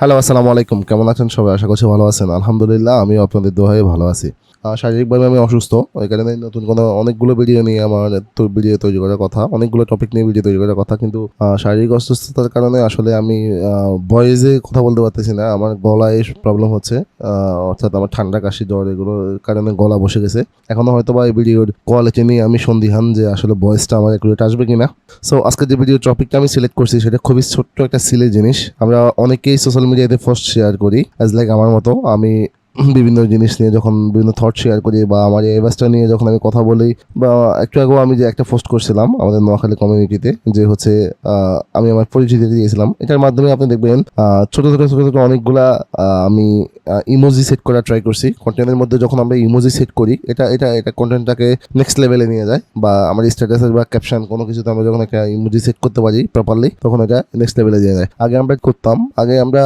Hello, আসসালামু আলাইকুম। কেমন আছেন সবাই? আশা করছি ভালো আছেন। আলহামদুলিল্লাহ আমিও আপনাদের দোয়ায় ভালো আছি। শারীরিকভাবে আমি অসুস্থ। এই কারণে নতুন কোনো অনেকগুলো ভিডিও নিয়ে আমার ভিডিও তৈরি করার কথা। অনেকগুলো টপিক নিয়ে ভিডিও তৈরি করার কথা। কিন্তু শারীরিক অসুস্থতার কারণে আসলে আমি ভয়েসে কথা বলতে পারতেছি না। আমার গলায় প্রবলেম হচ্ছে। অর্থাৎ আমার ঠান্ডা, কাশি, জ্বর এগুলোর কারণে গলা বসে গেছে। এখনো হয়তোবা এই ভিডিওর কোয়ালিটি নিয়ে আমি সন্দিহান যে আসলে ভয়েসটা আমার অ্যাকুরেট আসবে কিনা। সো আজকে যে ভিডিও টপিকটা আমি সিলেক্ট করছি সেটা খুবই ছোট্ট একটা সিলে জিনিস। আমরা অনেকেই সোশ্যাল মিডিয়াতে পোস্ট শেয়ার করি অ্যাজ লাইক আমার মতো। আমি বিভিন্ন জিনিস নিয়ে যখন বিভিন্ন থট শেয়ার করি বা আমার এই অ্যাভাসটা নিয়ে যখন আমি কথা বলি বা একটু আগেও আমি যে একটা পোস্ট করছিলাম আমাদের নোয়াখালী কমিউনিটিতে যে হচ্ছে আমি আমার পরিচিতি দিয়েছিলাম। এটার মাধ্যমে আপনি দেখবেন ছোটো ছোটো ছোটো ছোটো অনেকগুলা আমি ইমোজি সেট করা ট্রাই করছি। কন্টেন্টের মধ্যে যখন আমরা ইমোজি সেট করি এটা এটা এটা কন্টেন্টটাকে নেক্সট লেভেলে নিয়ে যায় বা আমার স্ট্যাটাসের বা ক্যাপশন কোনো কিছুতে আমরা যখন একটা ইমোজি সেট করতে পারি প্রপারলি তখন এটা নেক্সট লেভেলে নিয়ে যায়। আগে আমরা করতাম আমরা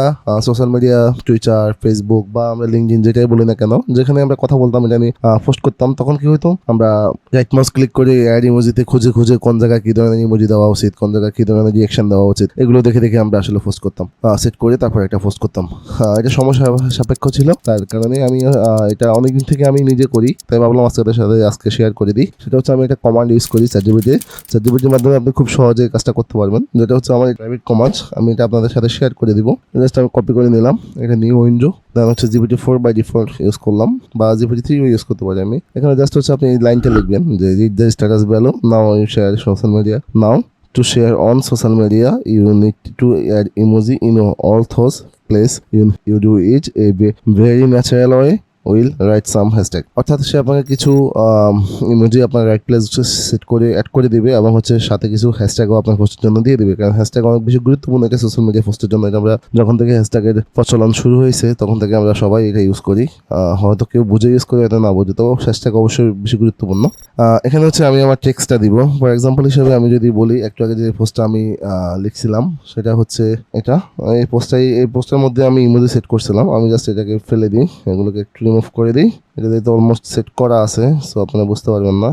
সোশ্যাল মিডিয়া টুইটার ফেসবুক বা আমরা লিঙ্কডিন যেটাই বলি না কেন যেখানে আমরা কথা বলতাম এটা আমি পোস্ট করতাম তখন কি হতো আমরা রাইট মাউস ক্লিক করে অ্যাড ইমোজিতে খুঁজে খুঁজে কোন জায়গায় কি ধরনের ইমোজি দেওয়া উচিত কোন জায়গায় কি ধরনের রিঅ্যাকশন দেওয়া উচিত এগুলো দেখে দেখে আমরা আসলে পোস্ট করতাম সেট করে তারপর একটা পোস্ট করতাম। এটা সমস্যা সাপেক্ষ ছিল তার কারণে আমি এটা অনেকদিন থেকে আমি নিজে করি তাই ভাবলাম আজকের সাথে আজকে শেয়ার করে দিই। সেটা হচ্ছে আমি একটা কমান্ড ইউজ করি চ্যাটজিপিটির মাধ্যমে আপনি খুব সহজে কাজটা করতে পারবেন। যেটা হচ্ছে আমার প্রাইভেট কমান্ড আমি এটা আপনাদের সাথে শেয়ার করে দিব। জাস্ট আমি কপি করে নিলাম এটা নিউ উইন্ডো দেন হচ্ছে GPT-4 বাই ডিফল্ট ইউজ করলাম বা GPT-3 ইউজ করতে পারি আমি। এখানে জাস্ট হচ্ছে আপনি এই লাইনটা লিখবেন যে read the status value now you share social media now to share on social media you need to add emoji in all those place you do it a very natural way will write some hashtag অর্থাৎ সে আপনাকে কিছু emoji আপনার right place set করে add করে দিবে এবং হচ্ছে সাথে কিছু হ্যাশট্যাগও আপনার পোস্টের জন্য দিয়ে দিবে কারণ হ্যাশট্যাগ অনেক বেশি গুরুত্বপূর্ণ এটা সোশ্যাল মিডিয়া পোস্টের জন্য। এটা আমরা যখন থেকে হ্যাশট্যাগের প্রচলন শুরু হয়েছে তখন থেকে আমরা সবাই এটা ইউজ করি। হয়তো কেউ বুঝে ইউজ করে এটা না বুঝে তো হ্যাশট্যাগ অবশ্যই বেশি গুরুত্বপূর্ণ। এখানে হচ্ছে আমি আমার টেক্সটটা দিব ফর এক্সাম্পল হিসেবে আমি যদি বলি একটু আগে যে পোস্টটা আমি লিখছিলাম সেটা হচ্ছে এটা এই পোস্টের মধ্যে আমি ইমোজি সেট করছিলাম। আমি জাস্ট এটাকে ফেলে দিই এগুলোকে একটু রিমুভ করে দিই। এটা তো অলমোস্ট সেট করা আছে সো আপনারা বুঝতে পারবেন না।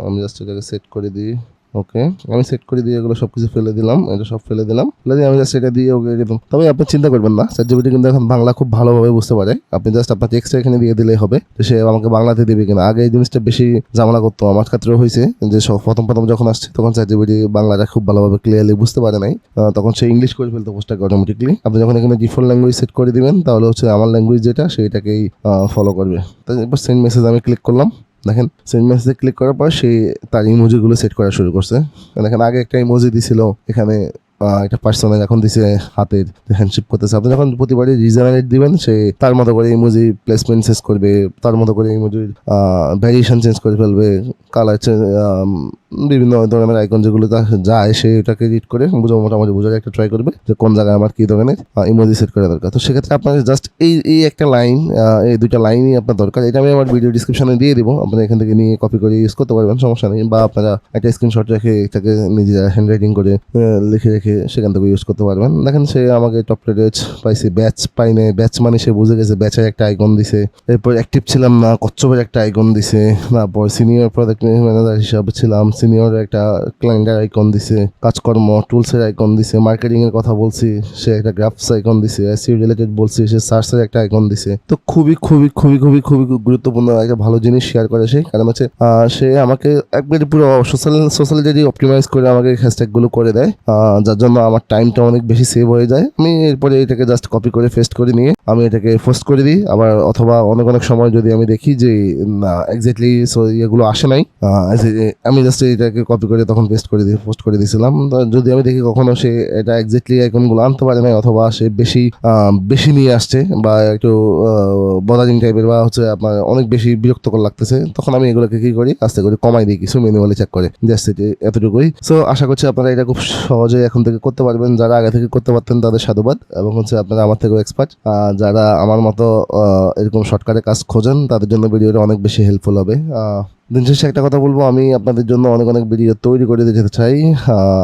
আমি জাস্ট এটাকে সেট করে দিই। ওকে আমি সেট করে দিয়ে এগুলো সব কিছু ফেলে দিলাম এটা সব ফেলে দিলাম আমি জাস্ট এটা দিয়ে ওকে দিলাম। তবে আপনি চিন্তা করবেন না চ্যাটজিপিটি কিন্তু এখন বাংলা খুব ভালোভাবে বুঝতে পারে। আপনি জাস্ট আপনার টেক্সটটা এখানে দিয়ে দিলেই হবে সে আমাকে বাংলাতে দেবে কিনা। আগে এই জিনিসটা বেশি ঝামেলা করতো আমার ক্ষেত্রেও হয়েছে যে প্রথম যখন আসছে তখন চ্যাটজিপিটি বাংলাটা খুব ভালোভাবে ক্লিয়ারলি বুঝতে পারে নাই তখন সে ইংলিশ করে ফেলতে পোস্টটাকে অটোমেটিকলি। আপনি যখন এখানে ডিফল্ট ল্যাঙ্গুয়েজ সেট করে দিবেন তাহলে হচ্ছে আমার ল্যাঙ্গুয়েজ যেটা সেটাকেই ফলো করবে। তাই এবার সেন্ড মেসেজ আমি ক্লিক করলাম দেখেন সেন্ড মেসেজে ক্লিক করার পর সে তার ইমোজিগুলো সেট করা শুরু করছে। দেখেন আগে একটা ইমোজি দিছিল এখানে এটা পার্সোনাল এখন দিছে হাতের হ্যান্ডশেক করতেছে। আপনি যখন প্রতিবারই রিজেনারেট দিবেন সে তার মতো করে ইমোজি প্লেসমেন্ট চেঞ্জ করবে তার মতো করে ইমোজির ভ্যারিয়েশন চেঞ্জ করে ফেলবে কালার বিভিন্ন ধরনের আইকন যেগুলো যায় সে এটাকে রিড করে মোটামুটি বোঝার একটা ট্রাই করবে যে কোন জায়গায় আমার কী ধরনের ইমোজি সেট করা দরকার। তো সেক্ষেত্রে আপনার জাস্ট এই একটা লাইন এই দুইটা লাইনই আপনার দরকার। এটা আমি আমার ভিডিও ডিসক্রিপশনে দিয়ে দিব আপনারা এখান থেকে নিয়ে কপি করে ইউজ করতে পারবেন সমস্যা নেই বা আপনারা একটা স্ক্রিনশট রেখে এটাকে নিজেরা হ্যান্ড রাইটিং করে লিখে রেখে সেখান থেকে ইউজ করতে পারবেন। দেখেন সে আমাকে টপ রেট পাইছে ব্যাচ পাই নাই ব্যাচ মানে সে বুঝে গেছে ব্যাচের একটা আইকন দিছে। এরপর অ্যাক্টিভ ছিলাম না কচ্ছপের একটা আইকন দিছে। তারপর সিনিয়র প্রোডাক্ট ম্যানেজার হিসাবে ছিলাম সিনিয়র একটা ক্লায়েন্টের আইকন দিছে কাজকর্ম টুলসের আইকন দিছে মার্কেটিং এর কথা বলছি সে একটা গ্রাফস আইকন দিছে এসইও রিলেটেড বলছি সে সার্চের একটা আইকন দিছে। তো খুবই খুবই খুবই খুবই খুবই গুরুত্বপূর্ণ একটা ভালো জিনিস শেয়ার করে সে কারণ হচ্ছে সে আমাকে একবারে পুরো সোশ্যাল যদি অপটিমাইজ করে আমাকে হ্যাশট্যাগুলো করে দেয় যার জন্য আমার টাইমটা অনেক বেশি সেভ হয়ে যায়। আমি এরপরে এটাকে জাস্ট কপি করে পেস্ট করে নিয়ে আমি এটাকে পোস্ট করে দিই আবার অথবা অনেক সময় যদি আমি দেখি যে না এক্স্যাক্টলি এগুলো আসে নাই আমি জাস্ট এটাকে কপি করে তখন পেস্ট করে দিয়ে পোস্ট করে দিয়েছিলাম। যদি আমি দেখি কখনো সে এটা এক্স্যাক্টলি আইকনগুলো আনতে পারে নাই অথবা সে বেশি নিয়ে আসছে বা একটু বদারিং টাইপের বা হচ্ছে আপনার অনেক বেশি বিরক্তকর লাগতেছে তখন আমি এগুলোকে কি করি আস্তে করে কমাই দিই কিছু ম্যানুয়ালি চেক করে জাস্ট এতটুকুই। সো আশা করছি আপনারা এটা খুব সহজে এখন থেকে করতে পারবেন। যারা আগে থেকে করতে পারতেন তাদের সাধুবাদ এবং হচ্ছে আপনারা আমার থেকেও এক্সপার্ট। যারা আমার মতো এরকম শর্টকাটে কাজ খোঁজেন তাদের জন্য ভিডিওটা অনেক বেশি হেল্পফুল হবে। দিন শেষে একটা কথা বলবো, আমি আপনাদের জন্য অনেক অনেক ভিডিও তৈরি করে যেতে চাই।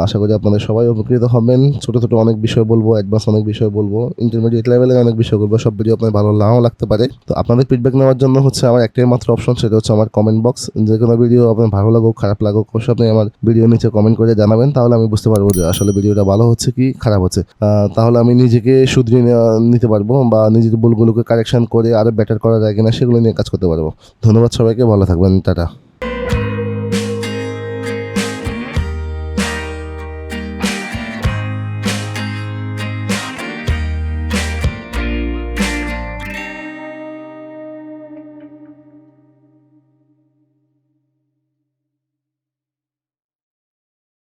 আশা করি আপনাদের সবাই উপকৃত হবেন। ছোটো ছোটো অনেক বিষয় বলবো, অ্যাডভান্স অনেক বিষয় বলবো, ইন্টারমিডিয়েট লেভেলের অনেক বিষয় বলবো। সব ভিডিও আপনার ভালো নাও লাগতে পারে। তো আপনাদের ফিডব্যাক নেওয়ার জন্য হচ্ছে আমার একটাই মাত্র অপশন, সেটা হচ্ছে আমার কমেন্ট বক্স। যে কোনো ভিডিও আপনার ভালো লাগুক খারাপ লাগুক, অবশ্যই আপনি আমার ভিডিও নিচে কমেন্ট করে জানাবেন। তাহলে আমি বুঝতে পারবো যে আসলে ভিডিওটা ভালো হচ্ছে কি খারাপ হচ্ছে। তাহলে আমি নিজেকে শুধরিয়ে নিতে পারবো, বা নিজের ভুলগুলোকে কারেকশন করে আরও বেটার করা যায় কিনা সেগুলো নিয়ে কাজ করতে পারবো। ধন্যবাদ সবাইকে, ভালো থাকবেন, টাটা।